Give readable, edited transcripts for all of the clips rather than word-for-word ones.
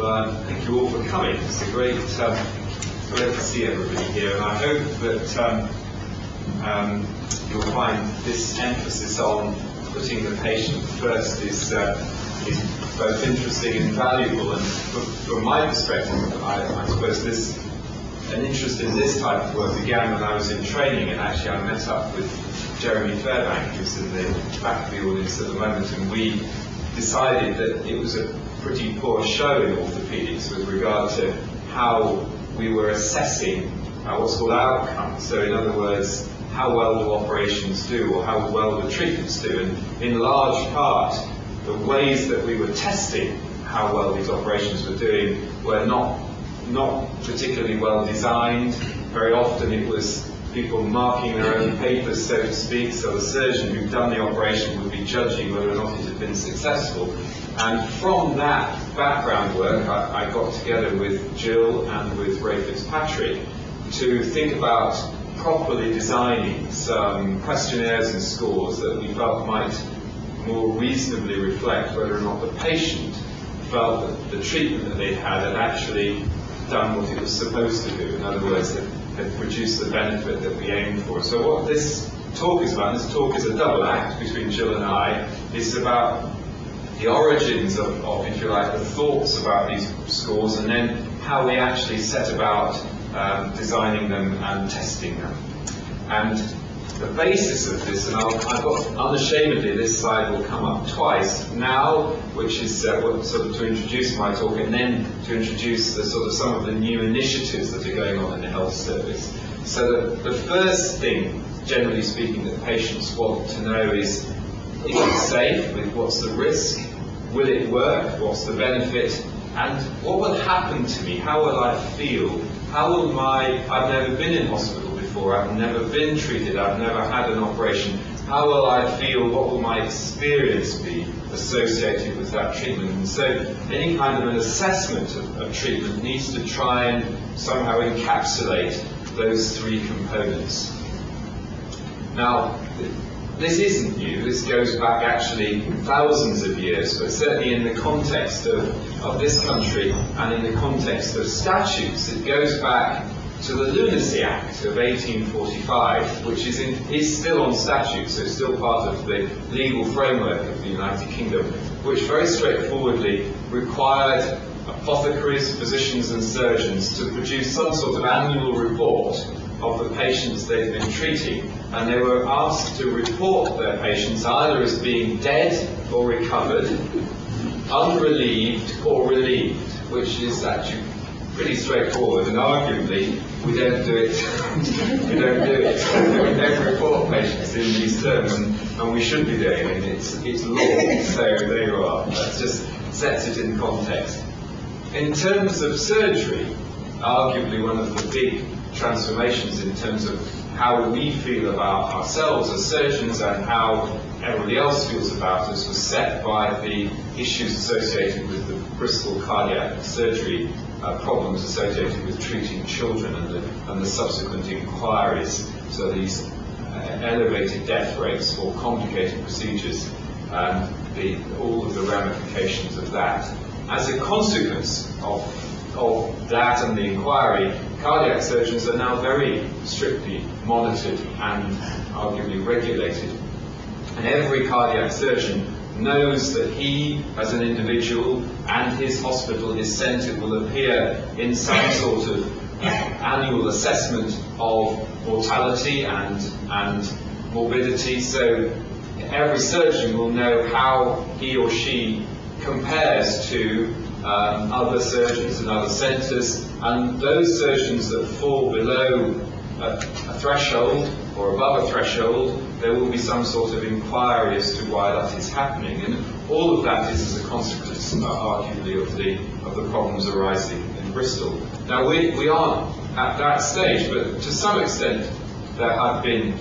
Well, thank you all for coming. It's great to see everybody here, and I hope that you'll find this emphasis on putting the patient first is both interesting and valuable. And from my perspective, I suppose an interest in this type of work began when I was in training, and actually I met up with Jeremy Fairbank, who's in the back of the audience at the moment, and we decided that it was a pretty poor show in orthopaedics with regard to how we were assessing what's called outcomes. So in other words, how well do operations do, or how well do treatments do? And in large part, the ways that we were testing how well these operations were doing were not particularly well designed. Very often it was people marking their own papers, so to speak, so the surgeon who'd done the operation would be judging whether or not it had been successful. And from that background work, I got together with Jill and with Ray Fitzpatrick to think about properly designing some questionnaires and scores that we felt might more reasonably reflect whether or not the patient felt that the treatment that they had actually done what it was supposed to do. In other words, had produced the benefit that we aimed for. So what this talk is about, this talk is a double act between Jill and I. It's about the origins of, if you like, the thoughts about these scores, and then how we actually set about designing them and testing them. And the basis of this, and I've got unashamedly, this slide will come up twice now, which is sort of to introduce my talk, and then to introduce the sort of some of the new initiatives that are going on in the health service. So the first thing, generally speaking, that patients want to know is it safe? What's the risk? Will it work? What's the benefit? And what will happen to me? How will I feel? How will I've never been in hospital before, I've never been treated, I've never had an operation. How will I feel? What will my experience be associated with that treatment? And so any kind of an assessment of treatment needs to try and somehow encapsulate those three components. Now, this isn't new, this goes back actually thousands of years, but certainly in the context of this country and in the context of statutes, it goes back to the Lunacy Act of 1845, which is still on statute, so still part of the legal framework of the United Kingdom, which very straightforwardly required apothecaries, physicians and surgeons to produce some sort of annual report of the patients they've been treating, and they were asked to report their patients either as being dead or recovered, unrelieved or relieved, which is actually pretty straightforward, and arguably we don't do it. We don't report patients in these terms, and we should be doing it. It's law, so there you are. That just sets it in context. In terms of surgery, arguably one of the big transformations in terms of how we feel about ourselves as surgeons and how everybody else feels about us was set by the issues associated with the Bristol cardiac surgery problems associated with treating children and the subsequent inquiries. So these elevated death rates for complicated procedures and all of the ramifications of that. As a consequence of that and the inquiry, cardiac surgeons are now very strictly monitored and arguably regulated. And every cardiac surgeon knows that he, as an individual, and his hospital, his centre, will appear in some sort of annual assessment of mortality and morbidity. So every surgeon will know how he or she compares to other surgeons and other centres, and those surgeons that fall below a threshold or above a threshold, there will be some sort of inquiry as to why that is happening, and all of that is as a consequence, arguably, of the problems arising in Bristol. Now we aren't at that stage, but to some extent there have been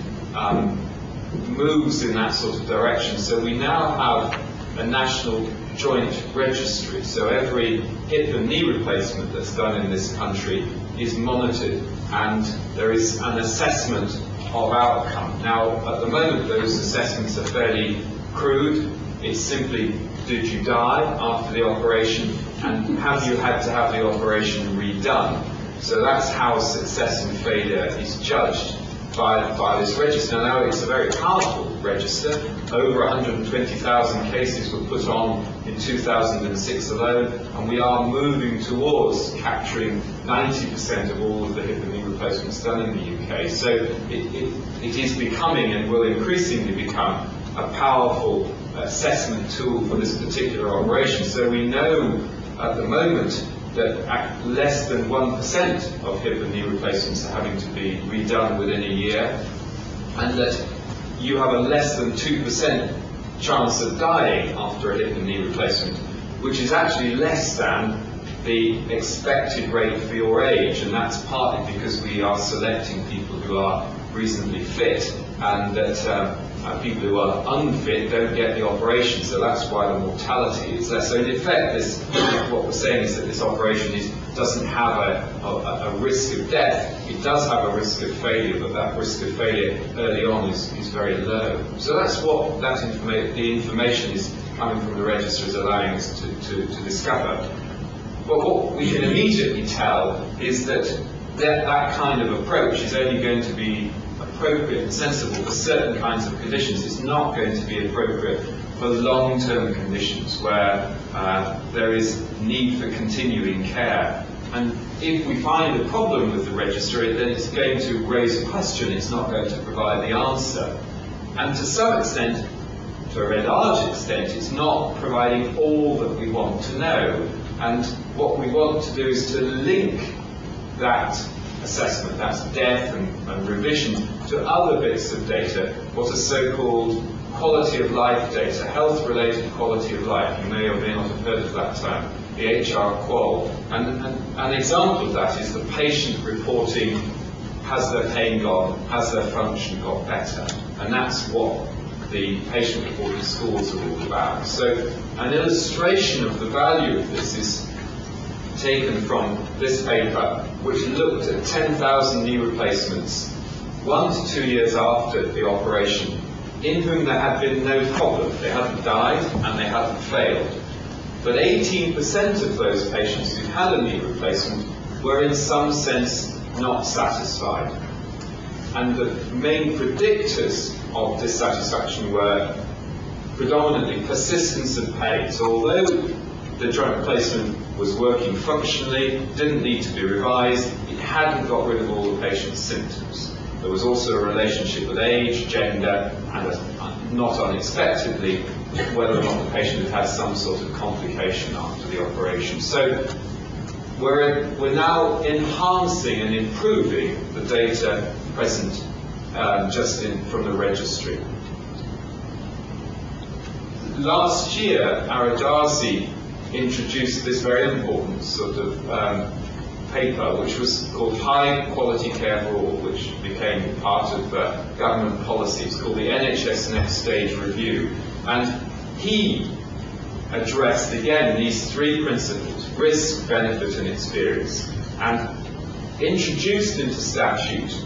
moves in that sort of direction. So we now have a national joint registry, so every hip and knee replacement that's done in this country is monitored, and there is an assessment of outcome. Now, at the moment, those assessments are fairly crude. It's simply, did you die after the operation? and have you had to have the operation redone? So that's how success and failure is judged by this register. Now, it's a very powerful register. Over 120,000 cases were put on in 2006 alone, and we are moving towards capturing 90% of all of the hip and knee replacements done in the UK. So it is becoming, and will increasingly become, a powerful assessment tool for this particular operation. So we know at the moment that less than 1% of hip and knee replacements are having to be redone within a year, and that you have a less than 2% chance of dying after a hip and knee replacement, which is actually less than the expected rate for your age, and that's partly because we are selecting people who are reasonably fit, and that people who are unfit don't get the operation, so that's why the mortality is less. So in effect, what we're saying is that this operation doesn't have a risk of death. It does have a risk of failure, but that risk of failure early on is very low. So that's what the information is coming from the register is allowing us to discover. But what we can immediately tell is that kind of approach is only going to be appropriate and sensible for certain kinds of conditions. It's not going to be appropriate for long-term conditions where there is need for continuing care. And if we find a problem with the register, then it's going to raise a question. It's not going to provide the answer. And to some extent, to a very large extent, it's not providing all that we want to know. And what we want to do is to link that assessment, that's death and revision, to other bits of data, what are so-called quality of life data, health-related quality of life. You may or may not have heard of that term, the HR qual. And an example of that is the patient reporting, has their pain gone, has their function got better? And that's what the patient-reported scores are all about. So an illustration of the value of this is taken from this paper, which looked at 10,000 knee replacements 1 to 2 years after the operation, in whom there had been no problem. They hadn't died and they hadn't failed. But 18% of those patients who had a knee replacement were in some sense not satisfied. And the main predictors of dissatisfaction were predominantly persistence of pain. So although the joint replacement was working functionally, didn't need to be revised, it hadn't got rid of all the patient's symptoms. There was also a relationship with age, gender, and not unexpectedly, whether or not the patient had had some sort of complication after the operation. So we're now enhancing and improving the data present from the registry. Last year, Dawson introduced this very important sort of paper, which was called High Quality Care for All, which became part of government policy. It's called the NHS Next Stage Review. And he addressed again these three principles: risk, benefit, and experience, and introduced into statute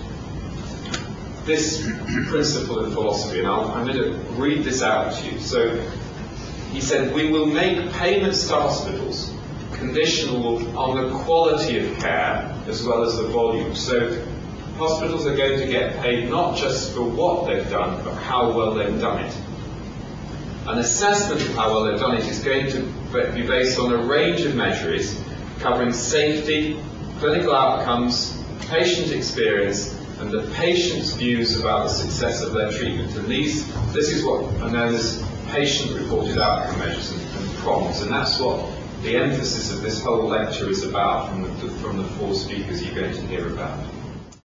this principle of philosophy. And I'm going to read this out to you. So he said, we will make payments to hospitals conditional on the quality of care as well as the volume. So hospitals are going to get paid not just for what they've done, but how well they've done it. An assessment of how well they've done it is going to be based on a range of measures covering safety, clinical outcomes, patient experience, and the patient's views about the success of their treatment. And this is what are known as patient-reported outcome measures and PROMs, and that's what the emphasis of this whole lecture is about from the 4 speakers you're going to hear about.